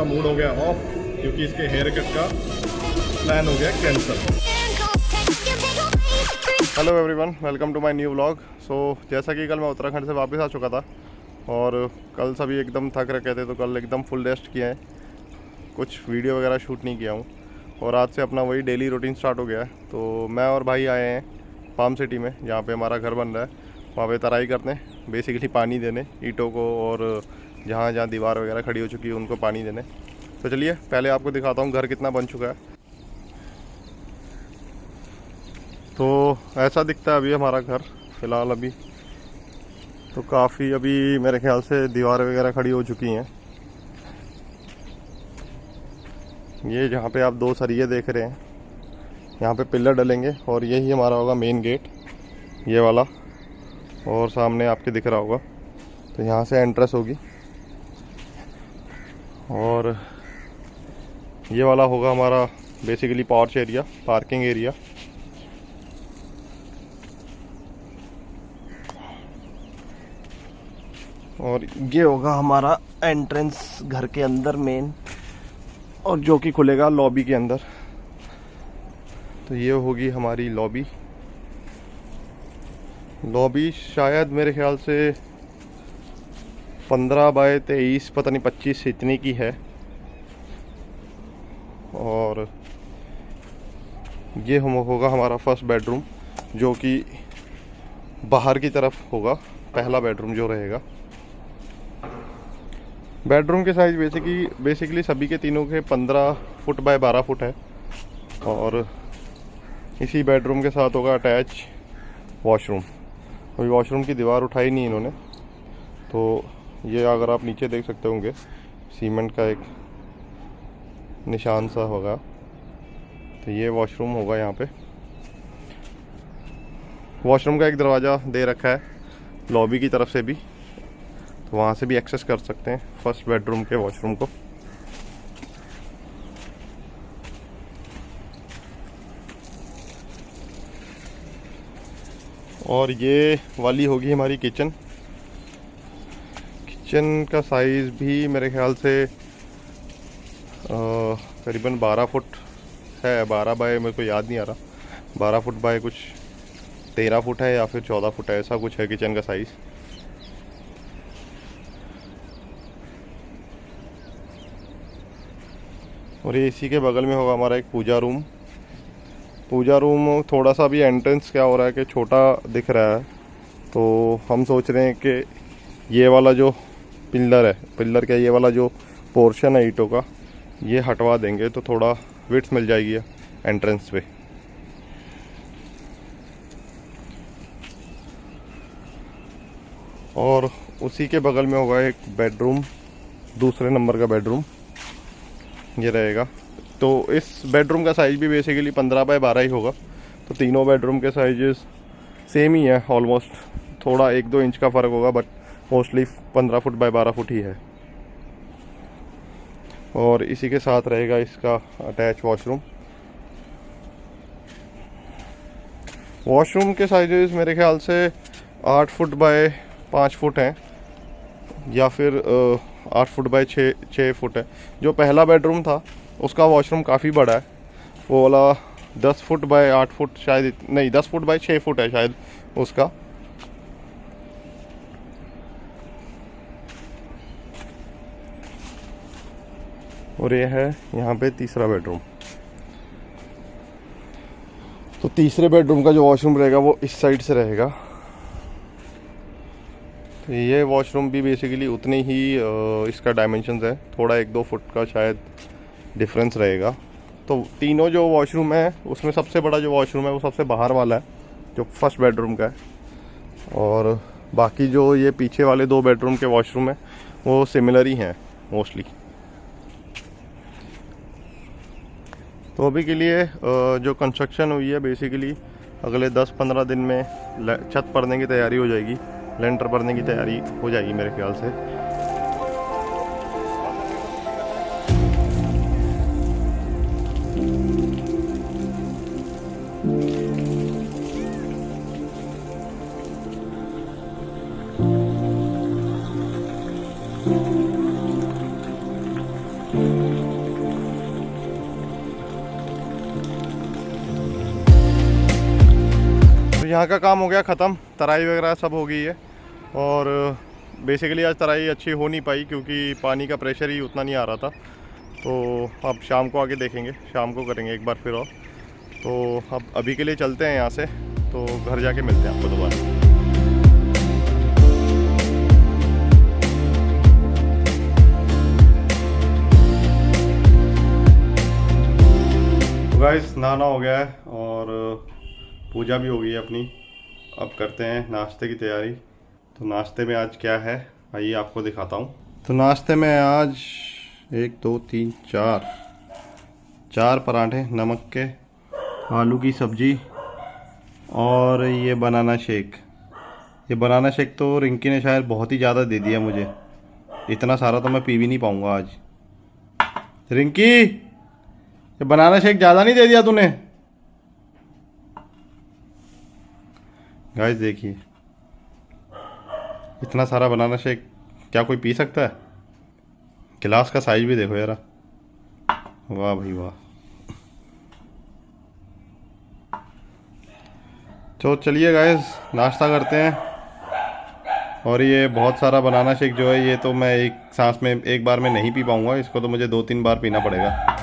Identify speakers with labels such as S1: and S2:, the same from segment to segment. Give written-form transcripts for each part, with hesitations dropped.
S1: इसका मूड हो गया ऑफ क्योंकि इसके हेयर कट का प्लान हो गया cancel. Hello everyone, welcome to my new vlog. So जैसा कि कल मैं उत्तराखंड से वापस आ चुका था और कल सभी एकदम थक रखे थे, तो कल एकदम फुल रेस्ट किया है, कुछ वीडियो वगैरह शूट नहीं किया हूँ। और आज से अपना वही डेली रूटीन स्टार्ट हो गया है। तो मैं और भाई आए हैं फार्म सिटी में, जहाँ पे हमारा घर बन रहा है। वहाँ पे तराई करने, बेसिकली पानी देने ईंटों को, और जहाँ जहाँ दीवार वगैरह खड़ी हो चुकी है उनको पानी देने। तो चलिए पहले आपको दिखाता हूँ घर कितना बन चुका है। तो ऐसा दिखता है अभी हमारा घर फ़िलहाल। अभी तो काफ़ी अभी मेरे ख्याल से दीवारें वगैरह खड़ी हो चुकी हैं। ये जहाँ पे आप दो सरिये देख रहे हैं, यहाँ पे पिलर डलेंगे और यही हमारा होगा मेन गेट, ये वाला। और सामने आपके दिख रहा होगा, तो यहाँ से एंट्रेंस होगी। और ये वाला होगा हमारा basically porch area, parking area. और ये होगा हमारा एंट्रेंस घर के अंदर मेन, और जो कि खुलेगा लॉबी के अंदर। तो ये होगी हमारी लॉबी। लॉबी शायद मेरे ख्याल से 15 बाय 23, पता नहीं 25 इतनी की है। और ये होगा हमारा फर्स्ट बेडरूम, जो कि बाहर की तरफ होगा, पहला बेडरूम जो रहेगा। बेडरूम के साइज़ बेसिकली सभी के तीनों के 15 फुट बाय 12 फुट है। और इसी बेडरूम के साथ होगा अटैच वॉशरूम। अभी वॉशरूम की दीवार उठाई नहीं इन्होंने, तो ये अगर आप नीचे देख सकते होंगे, सीमेंट का एक निशान सा होगा। तो ये वॉशरूम होगा। यहाँ पे वॉशरूम का एक दरवाज़ा दे रखा है लॉबी की तरफ से भी, तो वहाँ से भी एक्सेस कर सकते हैं फर्स्ट बेडरूम के वॉशरूम को। और ये वाली होगी हमारी किचन। किचन का साइज़ भी मेरे ख्याल से करीबन 12 फुट है। 12 बाय, मेरे को याद नहीं आ रहा, 12 फुट बाय कुछ 13 फुट है या फिर 14 फुट है, ऐसा कुछ है किचन का साइज़। और ये इसी के बगल में होगा हमारा एक पूजा रूम। पूजा रूम थोड़ा सा भी एंट्रेंस क्या हो रहा है कि छोटा दिख रहा है, तो हम सोच रहे हैं कि ये वाला जो पिलर क्या, ये वाला जो पोर्शन है ईंटों का, ये हटवा देंगे तो थोड़ा विड्थ मिल जाएगी एंट्रेंस पे। और उसी के बगल में होगा एक बेडरूम, दूसरे नंबर का बेडरूम ये रहेगा। तो इस बेडरूम का साइज़ भी बेसिकली 15 बाय 12 ही होगा। तो तीनों बेडरूम के साइजेस सेम ही है ऑलमोस्ट, थोड़ा 1-2 इंच का फ़र्क होगा, but mostly 15 foot by 12 foot ही है। और इसी के साथ रहेगा इसका अटैच वॉशरूम। वॉशरूम के साइजेस मेरे ख्याल से 8 फुट बाय 5 फुट हैं, या फिर 8 फुट बाय 6 फुट है। जो पहला बेडरूम था उसका वॉशरूम काफ़ी बड़ा है, वो वाला 10 फुट बाय 8 फुट शायद, नहीं 10 फुट बाय 6 फुट है शायद उसका। और ये है यहाँ पे तीसरा बेडरूम। तो तीसरे बेडरूम का जो वॉशरूम रहेगा वो इस साइड से रहेगा। तो ये वॉशरूम भी बेसिकली उतने ही इसका डायमेंशंस है, थोड़ा 1-2 फुट का शायद डिफरेंस रहेगा। तो तीनों जो वॉशरूम है उसमें सबसे बड़ा जो वॉशरूम है वो सबसे बाहर वाला है, जो फर्स्ट बेडरूम का है। और बाकी जो ये पीछे वाले 2 बेडरूम के वॉशरूम है वो सिमिलर ही हैं मोस्टली। तो अभी के लिए जो कंस्ट्रक्शन हुई है बेसिकली अगले 10-15 दिन में छत पड़ने की तैयारी हो जाएगी, लेंटर भरने की तैयारी हो जाएगी मेरे ख्याल से। यहाँ का काम हो गया ख़त्म, तराई वगैरह सब हो गई है। और बेसिकली आज तराई अच्छी हो नहीं पाई क्योंकि पानी का प्रेशर ही उतना नहीं आ रहा था। तो अब शाम को आगे देखेंगे, शाम को करेंगे एक बार फिर और। तो अब अभी के लिए चलते हैं यहाँ से, तो घर जाके मिलते हैं आपको दोबारा। गाइस नहाना हो गया है और पूजा भी हो गई है अपनी। अब करते हैं नाश्ते की तैयारी। तो नाश्ते में आज क्या है आइए आपको दिखाता हूँ। तो नाश्ते में आज 1 2 3 4 पराठे नमक के, आलू की सब्जी और ये बनाना शेक। ये बनाना शेक तो रिंकी ने शायद बहुत ही ज़्यादा दे दिया मुझे, इतना सारा तो मैं पी भी नहीं पाऊँगा आज। रिंकी ये बनाना शेक ज़्यादा नहीं दे दिया तूने? गाइस देखिए इतना सारा बनाना शेक क्या कोई पी सकता है? गिलास का साइज भी देखो यार, वाह भाई वाह। तो चलिए गाइस नाश्ता करते हैं। और ये बहुत सारा बनाना शेक जो है ये तो मैं एक सांस में एक बार में नहीं पी पाऊँगा, इसको तो मुझे 2-3 बार पीना पड़ेगा।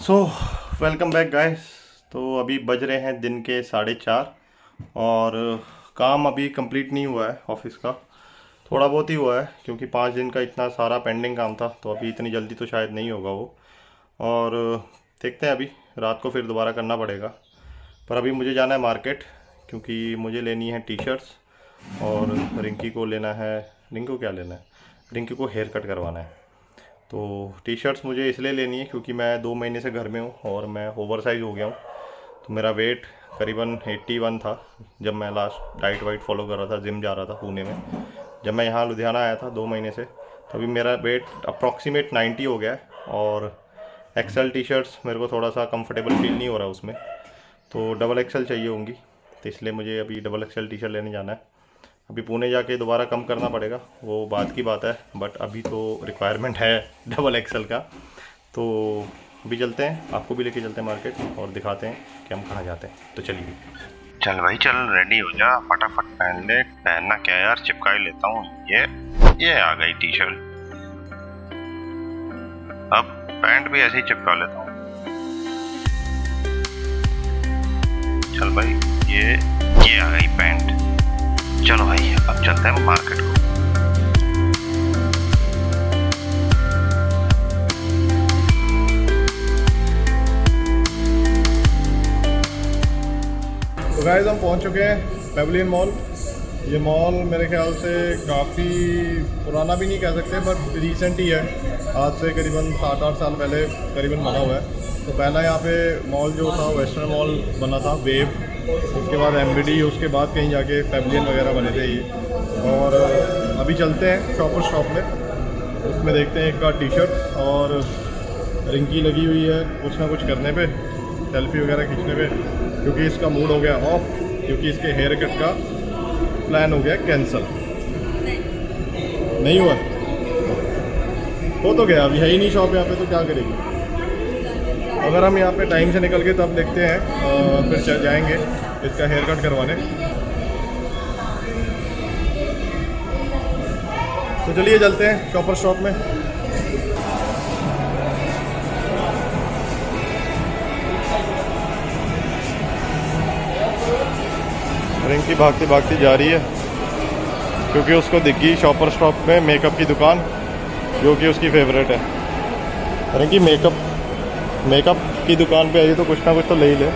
S1: So welcome back guys. तो अभी बज रहे हैं दिन के 4:30 और काम अभी कंप्लीट नहीं हुआ है ऑफिस का, थोड़ा बहुत ही हुआ है क्योंकि 5 दिन का इतना सारा पेंडिंग काम था, तो अभी इतनी जल्दी तो शायद नहीं होगा वो। और देखते हैं, अभी रात को फिर दोबारा करना पड़ेगा। पर अभी मुझे जाना है मार्केट क्योंकि मुझे लेनी है टी शर्ट्स और रिंकी को लेना है। रिंकी को क्या लेना है? रिंकी को हेयर कट करवाना है। तो टी शर्ट्स मुझे इसलिए लेनी है क्योंकि मैं 2 महीने से घर में हूँ और मैं ओवर साइज़ हो गया हूँ। तो मेरा वेट करीबन 81 था जब मैं लास्ट डाइट वाइट फॉलो कर रहा था, जिम जा रहा था पुणे में। जब मैं यहाँ लुधियाना आया था 2 महीने से, तो अभी मेरा वेट अप्रॉक्सीमेट 90 हो गया है। और एक्सेल टी शर्ट्स मेरे को थोड़ा सा कंफर्टेबल फील नहीं हो रहा उसमें, तो डबल एक्सेल चाहिए होंगी। तो इसलिए मुझे अभी डबल एक्सेल टी शर्ट लेने जाना है। अभी पुणे जाके दोबारा कम करना पड़ेगा, वो बात की बात है, बट अभी तो रिक्वायरमेंट है डबल एक्सेल का। तो अभी चलते हैं, आपको भी लेके चलते हैं मार्केट और दिखाते हैं कि हम कहाँ जाते हैं। तो चलिए।
S2: चल भाई चल, रेडी हो जा, फटाफट पहन ले। पहनना क्या यार, चिपका ही लेता हूँ। ये आ गई टी शर्ट। अब पैंट भी ऐसे ही चिपका लेता हूँ। चल भाई ये आ गई पैंट। चलो भाई अब चलते हैं मार्केट को।
S1: तो गाइस हम पहुंच चुके हैं पेविलियन मॉल। ये मॉल मेरे ख्याल से काफ़ी पुराना भी नहीं कह सकते बट रिसेंट ही है, आज से करीबन 7-8 साल पहले करीबन बना हुआ है। तो पहला यहाँ पे मॉल जो था वेस्टर्न मॉल बना था, वेव, उसके बाद एमबीडी, उसके बाद कहीं जाके पेविलियन वगैरह बने थे ये। और अभी चलते हैं शॉपर शॉप में, उसमें देखते हैं एक का टी शर्ट। और रिंकी लगी हुई है कुछ ना कुछ करने पे, सेल्फी वगैरह खींचने पे, क्योंकि इसका मूड हो गया ऑफ, क्योंकि इसके हेयर कट का प्लान हो गया कैंसिल। नहीं हुआ हो तो गया, अभी है ही नहीं शॉप यहाँ पे, तो क्या करेगी। अगर हम यहाँ पे टाइम से निकल के तब देखते हैं, फिर चल जाएंगे इसका हेयर कट करवाने। तो चलिए चलते हैं शॉपर शॉप में। रिंकी भागती भागती जा रही है क्योंकि उसको दिख गई शॉपर शॉप में मेकअप की दुकान, जो कि उसकी फेवरेट है। रिंकी मेकअप की दुकान पे आई तो कुछ ना कुछ तो ले ही ले।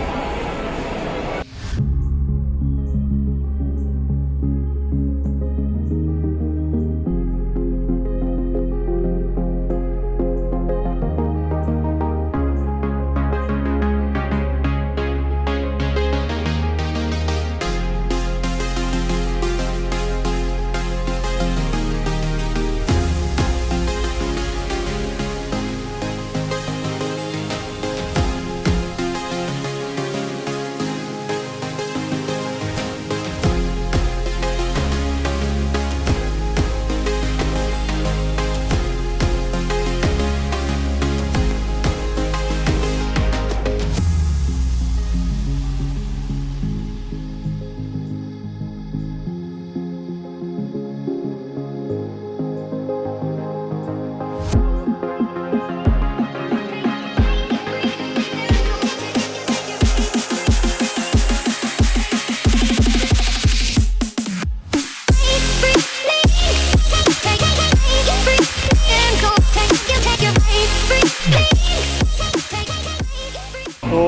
S1: तो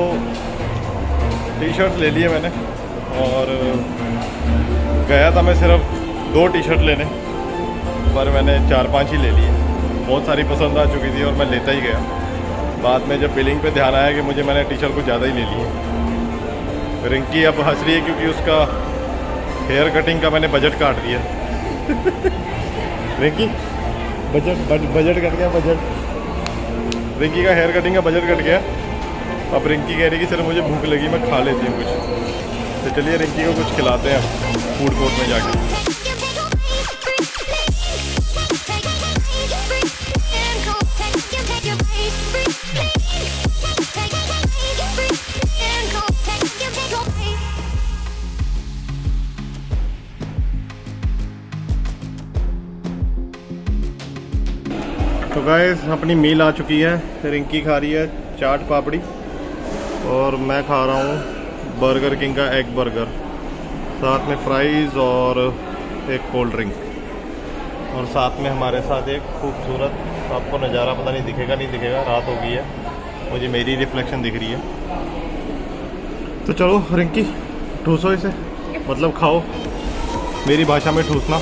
S1: टी शर्ट ले लिए मैंने और गया था मैं सिर्फ 2 टी शर्ट लेने, पर मैंने 4-5 ही ले लिए। बहुत सारी पसंद आ चुकी थी और मैं लेता ही गया। बाद में जब बिलिंग पे ध्यान आया कि मैंने टी शर्ट कुछ ज़्यादा ही ले लिए। रिंकी अब हंस रही है क्योंकि उसका हेयर कटिंग का मैंने बजट काट दिया। रिंकी बजट कट गया, बजट। रिंकी का हेयर कटिंग का बजट कट गया। अब रिंकी कह रही कि चलो मुझे भूख लगी, मैं खा लेती हूँ कुछ। तो चलिए रिंकी को कुछ खिलाते हैं अब फूड कोर्ट में जाके। तो गाइस अपनी मील आ चुकी है। रिंकी खा रही है चाट पापड़ी और मैं खा रहा हूँ बर्गर किंग का एग बर्गर, साथ में फ्राइज़ और एक कोल्ड ड्रिंक, और साथ में हमारे साथ एक खूबसूरत, आपको नज़ारा पता नहीं दिखेगा नहीं दिखेगा, रात हो गई है, मुझे मेरी रिफ्लेक्शन दिख रही है। तो चलो रिंकी ठूसो इसे, मतलब खाओ, मेरी भाषा में ठूसना।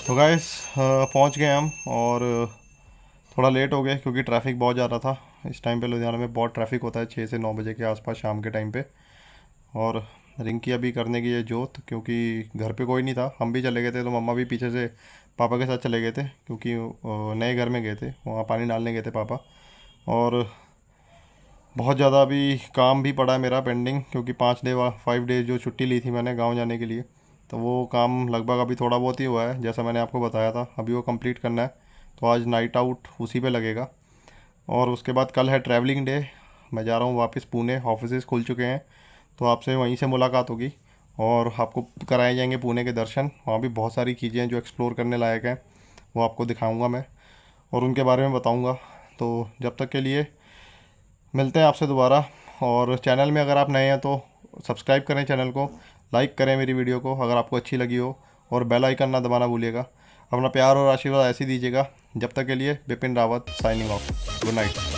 S1: तो गाइस पहुंच गए हम और थोड़ा लेट हो गए क्योंकि ट्रैफिक बहुत ज़्यादा था। इस टाइम पे लुधियाना में बहुत ट्रैफिक होता है 6 से 9 बजे के आसपास शाम के टाइम पे। और रिंकी अभी करने की है जोत, क्योंकि घर पे कोई नहीं था, हम भी चले गए थे, तो मम्मा भी पीछे से पापा के साथ चले गए थे क्योंकि नए घर में गए थे, वहाँ पानी डालने गए थे पापा। और बहुत ज़्यादा अभी काम भी पड़ा है मेरा पेंडिंग, क्योंकि 5 डेज जो छुट्टी ली थी मैंने गाँव जाने के लिए, तो वो काम लगभग अभी थोड़ा बहुत ही हुआ है, जैसा मैंने आपको बताया था। अभी वो कंप्लीट करना है, तो आज नाइट आउट उसी पे लगेगा। और उसके बाद कल है ट्रैवलिंग डे, मैं जा रहा हूँ वापस पुणे, ऑफिस खुल चुके हैं, तो आपसे वहीं से मुलाकात होगी और आपको कराए जाएंगे पुणे के दर्शन। वहाँ भी बहुत सारी चीज़ें हैं जो एक्सप्लोर करने लायक हैं, वो आपको दिखाऊँगा मैं और उनके बारे में बताऊँगा। तो जब तक के लिए मिलते हैं आपसे दोबारा। और चैनल में अगर आप नए हैं तो सब्सक्राइब करें चैनल को, लाइक करें मेरी वीडियो को अगर आपको अच्छी लगी हो, और बेल आइकन ना दबाना भूलिएगा। अपना प्यार और आशीर्वाद ऐसे दीजिएगा। जब तक के लिए Bipin Rawat signing off. Good night.